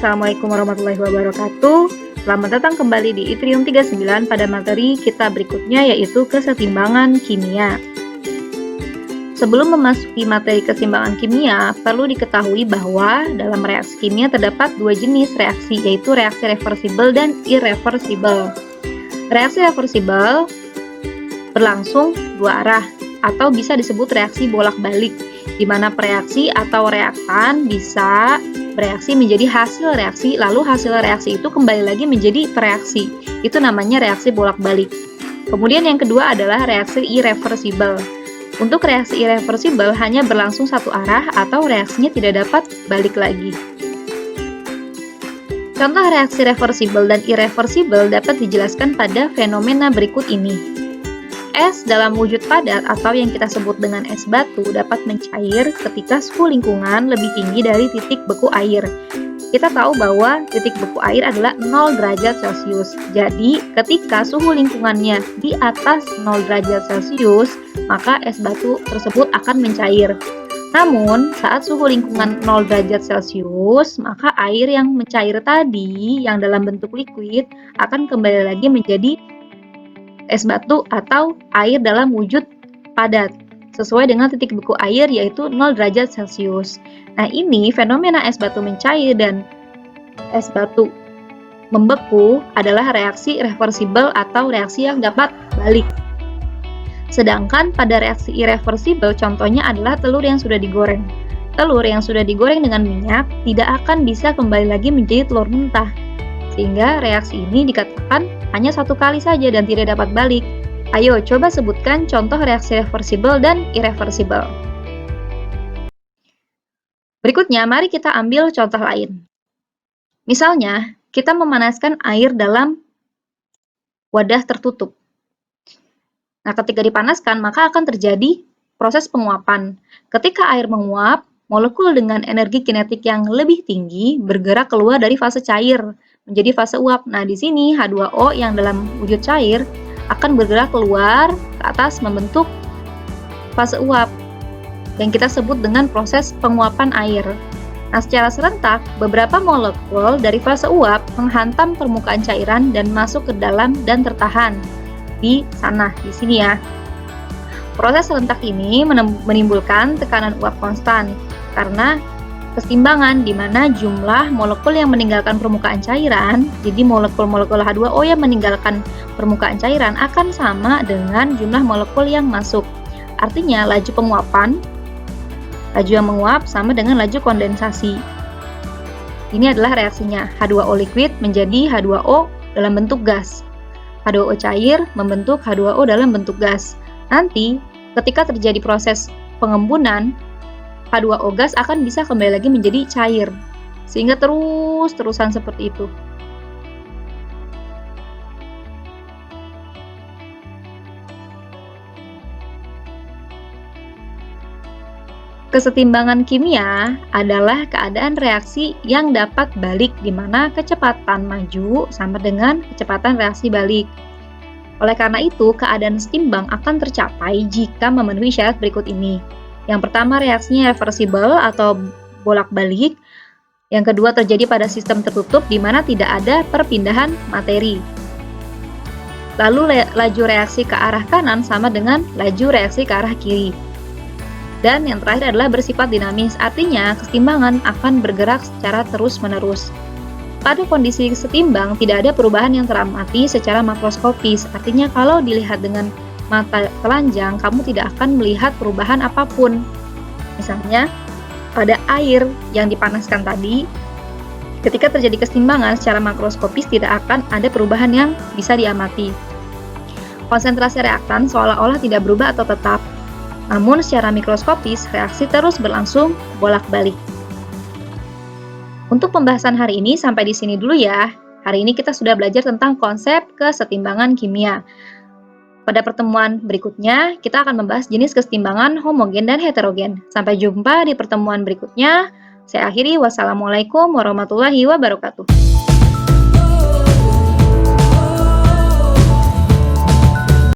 Assalamualaikum warahmatullahi wabarakatuh. Selamat datang kembali di Itrium 39 pada materi kita berikutnya, yaitu kesetimbangan kimia. Sebelum memasuki materi kesetimbangan kimia, perlu diketahui bahwa dalam reaksi kimia terdapat dua jenis reaksi, yaitu reaksi reversibel dan irreversibel. Reaksi reversibel berlangsung dua arah atau bisa disebut reaksi bolak-balik, di mana pereaksi atau reaktan bisa bereaksi menjadi hasil reaksi, lalu hasil reaksi itu kembali lagi menjadi pereaksi. Itu namanya reaksi bolak-balik. Kemudian yang kedua adalah reaksi irreversibel. Untuk reaksi irreversibel hanya berlangsung satu arah atau reaksinya tidak dapat balik lagi. Contoh reaksi reversibel dan irreversibel dapat dijelaskan pada fenomena berikut ini. Es dalam wujud padat atau yang kita sebut dengan es batu dapat mencair ketika suhu lingkungan lebih tinggi dari titik beku air. Kita tahu bahwa titik beku air adalah 0 derajat Celcius. Jadi, ketika suhu lingkungannya di atas 0 derajat Celcius, maka es batu tersebut akan mencair. Namun, saat suhu lingkungan 0 derajat Celcius, maka air yang mencair tadi yang dalam bentuk liquid akan kembali lagi menjadi es batu atau air dalam wujud padat sesuai dengan titik beku air, yaitu 0 derajat Celcius. Nah, ini fenomena es batu mencair dan es batu membeku adalah reaksi reversibel atau reaksi yang dapat balik. Sedangkan pada reaksi irreversibel contohnya adalah telur yang sudah digoreng. Telur yang sudah digoreng dengan minyak tidak akan bisa kembali lagi menjadi telur mentah, sehingga reaksi ini dikatakan hanya satu kali saja dan tidak dapat balik. Ayo coba sebutkan contoh reaksi reversibel dan irreversibel. Berikutnya, mari kita ambil contoh lain. Misalnya, kita memanaskan air dalam wadah tertutup. Nah, ketika dipanaskan, maka akan terjadi proses penguapan. Ketika air menguap, molekul dengan energi kinetik yang lebih tinggi bergerak keluar dari fase cair menjadi fase uap. Nah, di sini H2O yang dalam wujud cair akan bergerak keluar ke atas membentuk fase uap yang kita sebut dengan proses penguapan air. Nah, secara serentak, beberapa molekul dari fase uap menghantam permukaan cairan dan masuk ke dalam dan tertahan di sana, di sini ya. Proses serentak ini menimbulkan tekanan uap konstan karena kesetimbangan di mana jumlah molekul yang meninggalkan permukaan cairan, jadi molekul-molekul H2O yang meninggalkan permukaan cairan akan sama dengan jumlah molekul yang masuk. Artinya, laju yang menguap sama dengan laju kondensasi. Ini adalah reaksinya, H2O liquid menjadi H2O dalam bentuk gas. H2O cair membentuk H2O dalam bentuk gas. Nanti, ketika terjadi proses pengembunan, H2O gas akan bisa kembali lagi menjadi cair, sehingga terus-terusan seperti itu. Kesetimbangan kimia adalah keadaan reaksi yang dapat balik, di mana kecepatan maju sama dengan kecepatan reaksi balik. Oleh karena itu, keadaan setimbang akan tercapai jika memenuhi syarat berikut ini. Yang pertama, reaksinya reversibel atau bolak-balik. Yang kedua, terjadi pada sistem tertutup di mana tidak ada perpindahan materi. Lalu laju reaksi ke arah kanan sama dengan laju reaksi ke arah kiri. Dan yang terakhir adalah bersifat dinamis, artinya kesetimbangan akan bergerak secara terus-menerus. Pada kondisi setimbang tidak ada perubahan yang teramati secara makroskopis, artinya kalau dilihat dengan mata telanjang, kamu tidak akan melihat perubahan apapun. Misalnya, pada air yang dipanaskan tadi, ketika terjadi kesetimbangan secara makroskopis tidak akan ada perubahan yang bisa diamati. Konsentrasi reaktan seolah-olah tidak berubah atau tetap, namun secara mikroskopis reaksi terus berlangsung bolak-balik. Untuk pembahasan hari ini sampai di sini dulu ya. Hari ini kita sudah belajar tentang konsep kesetimbangan kimia. Pada pertemuan berikutnya, kita akan membahas jenis kesetimbangan homogen dan heterogen. Sampai jumpa di pertemuan berikutnya. Saya akhiri, wassalamualaikum warahmatullahi wabarakatuh.